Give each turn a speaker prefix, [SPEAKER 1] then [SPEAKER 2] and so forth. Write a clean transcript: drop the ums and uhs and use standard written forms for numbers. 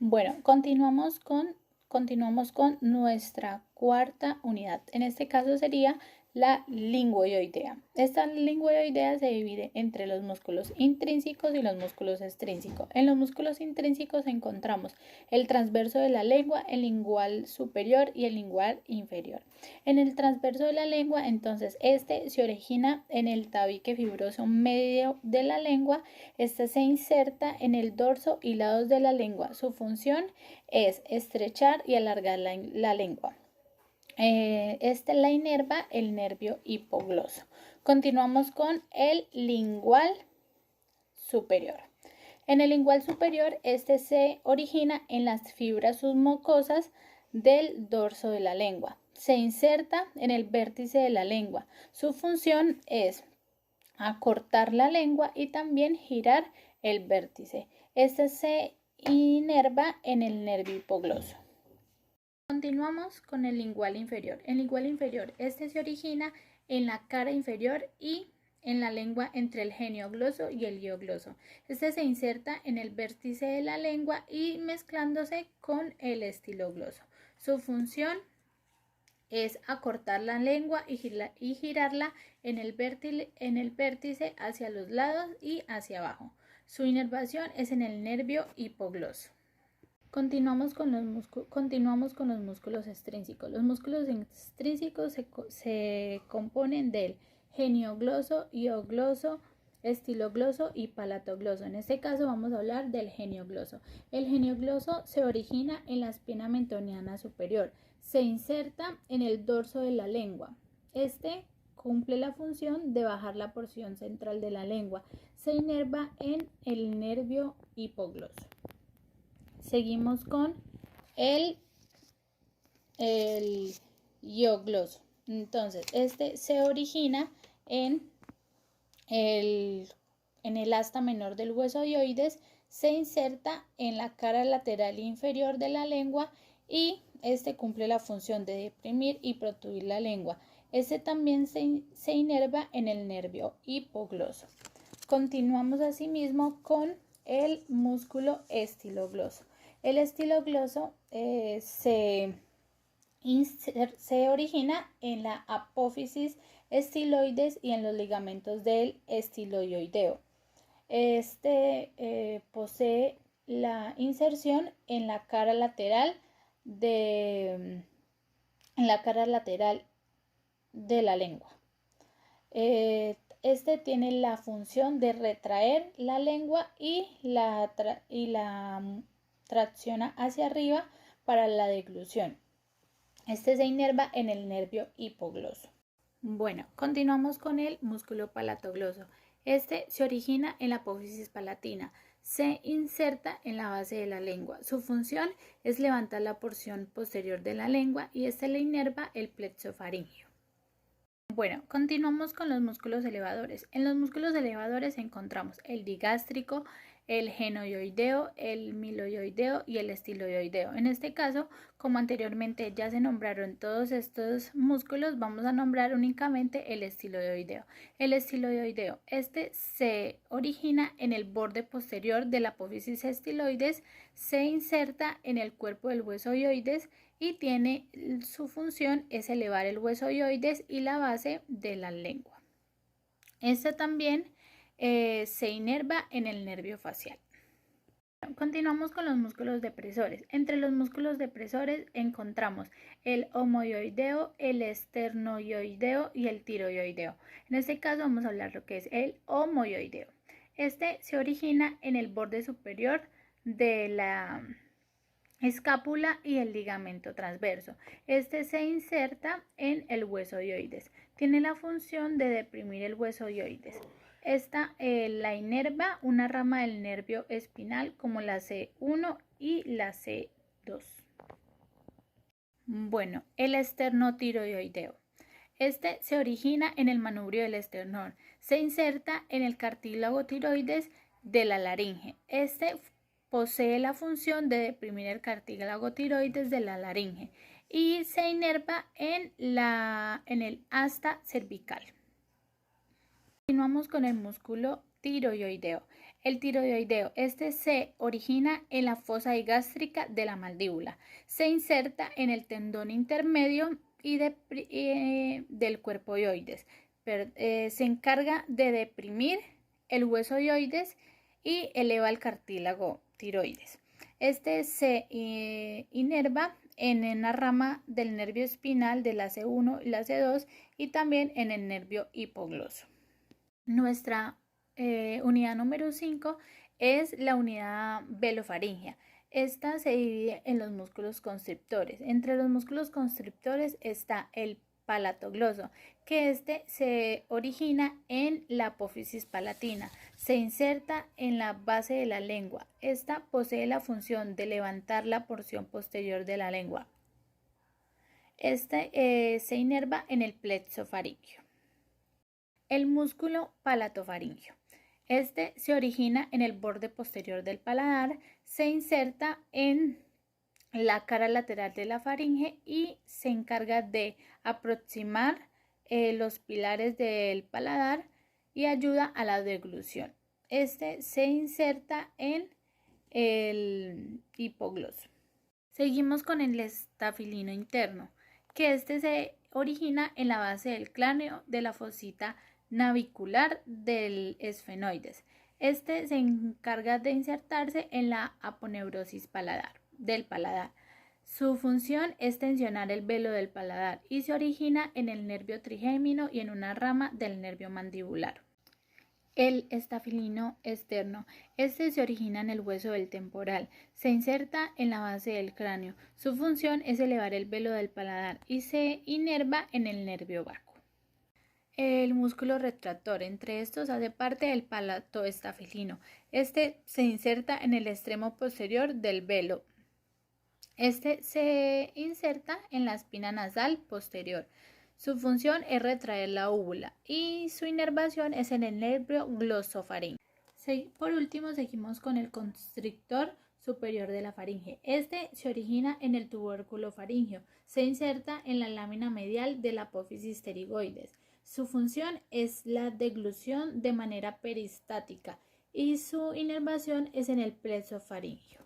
[SPEAKER 1] Bueno, continuamos con nuestra cuarta unidad. En este caso sería la linguoidea. Esta linguoidea se divide entre los músculos intrínsecos y los músculos extrínsecos. En los músculos intrínsecos encontramos el transverso de la lengua, el lingual superior y el lingual inferior. En el transverso de la lengua, entonces, este se origina en el tabique fibroso medio de la lengua. Este se inserta en el dorso y lados de la lengua. Su función es estrechar y alargar la lengua. Este la inerva el nervio hipogloso. Continuamos con el lingual superior. En el lingual superior, este se origina en las fibras submucosas del dorso de la lengua. Se inserta en el vértice de la lengua. Su función es acortar la lengua y también girar el vértice. Este se inerva en el nervio hipogloso. Continuamos con el lingual inferior. El lingual inferior, este se origina en la cara inferior y en la lengua entre el genio-gloso y el hiogloso. Este se inserta en el vértice de la lengua y mezclándose con el estilogloso. Su función es acortar la lengua y girarla en el vértice hacia los lados y hacia abajo. Su inervación es en el nervio hipogloso. Continuamos con los músculos extrínsecos. Los músculos extrínsecos se componen del geniogloso, hiogloso, estilogloso y palatogloso. En este caso vamos a hablar del geniogloso. El geniogloso se origina en la espina mentoniana superior. Se inserta en el dorso de la lengua. Este cumple la función de bajar la porción central de la lengua. Se inerva en el nervio hipogloso. Seguimos con el hiogloso. Entonces, este se origina en el asta menor del hueso dioides, se inserta en la cara lateral inferior de la lengua y este cumple la función de deprimir y protruir la lengua. Este también se inerva en el nervio hipogloso. Continuamos asimismo con el músculo estilogloso. El estilogloso se origina en la apófisis estiloides y en los ligamentos del estiloideo. Este posee la inserción en la cara lateral de la lengua. Este tiene la función de retraer la lengua y la tracciona hacia arriba para la deglución. Este se inerva en el nervio hipogloso. Bueno, continuamos con el músculo palatogloso. Este se origina en la apófisis palatina. Se inserta en la base de la lengua. Su función es levantar la porción posterior de la lengua y este le inerva el plexo faríngeo. Bueno, continuamos con los músculos elevadores. En los músculos elevadores encontramos el digástrico, el genoideo, el miloideo y el estiloideo. En este caso, como anteriormente ya se nombraron todos estos músculos, vamos a nombrar únicamente el estiloideo. El estiloideo, este se origina en el borde posterior de la apófisis estiloides, se inserta en el cuerpo del hueso dioides y tiene su función es elevar el hueso dioides y la base de la lengua. Este también se inerva en el nervio facial. Continuamos con los músculos depresores. Entre los músculos depresores encontramos el omoioideo, el esternoioideo y el tiroideo. En este caso vamos a hablar lo que es el omoioideo. Este se origina en el borde superior de la escápula y el ligamento transverso. Este se inserta en el hueso dioides. Tiene la función de deprimir el hueso dioides. Esta la inerva una rama del nervio espinal como la C1 y la C2. Bueno, el esternotiroideo. Este se origina en el manubrio del esternón. Se inserta en el cartílago tiroides de la laringe. Este posee la función de deprimir el cartílago tiroides de la laringe y se inerva en el asta cervical. Continuamos con el músculo tiroideo. El tiroideo, este se origina en la fosa gástrica de la mandíbula. Se inserta en el tendón intermedio y del cuerpo oioides. Se encarga de deprimir el hueso oioides y eleva el cartílago tiroides. Este se inerva en una rama del nervio espinal de la C1 y la C2 y también en el nervio hipogloso. Nuestra unidad número 5 es la unidad velofaringea. Esta se divide en los músculos constrictores. Entre los músculos constrictores está el palatogloso, que se origina en la apófisis palatina. Se inserta en la base de la lengua. Esta posee la función de levantar la porción posterior de la lengua. Se inerva en el plexo faríngeo. El músculo palatofaríngeo. Este se origina en el borde posterior del paladar, se inserta en la cara lateral de la faringe y se encarga de aproximar los pilares del paladar y ayuda a la deglución. Este se inserta en el hipogloso. Seguimos con el estafilino interno, que se origina en la base del cráneo de la fosita navicular del esfenoides. Este se encarga de insertarse en la aponeurosis del paladar. Su función es tensionar el velo del paladar y se origina en el nervio trigémino y en una rama del nervio mandibular. El estafilino externo. Se origina en el hueso del temporal. Se inserta en la base del cráneo. Su función es elevar el velo del paladar y se inerva en el nervio vago. El músculo retractor. Entre estos hace parte el palatoestafilino. Se inserta en el extremo posterior del velo. Se inserta en la espina nasal posterior. Su función es retraer la úvula y su inervación es en el nervio glosofaríngeo. Por último, seguimos con el constrictor superior de la faringe. Se origina en el tubérculo faríngeo. Se inserta en la lámina medial de la apófisis pterigoides. Su función es la deglución de manera peristática y su inervación es en el plexo faríngeo.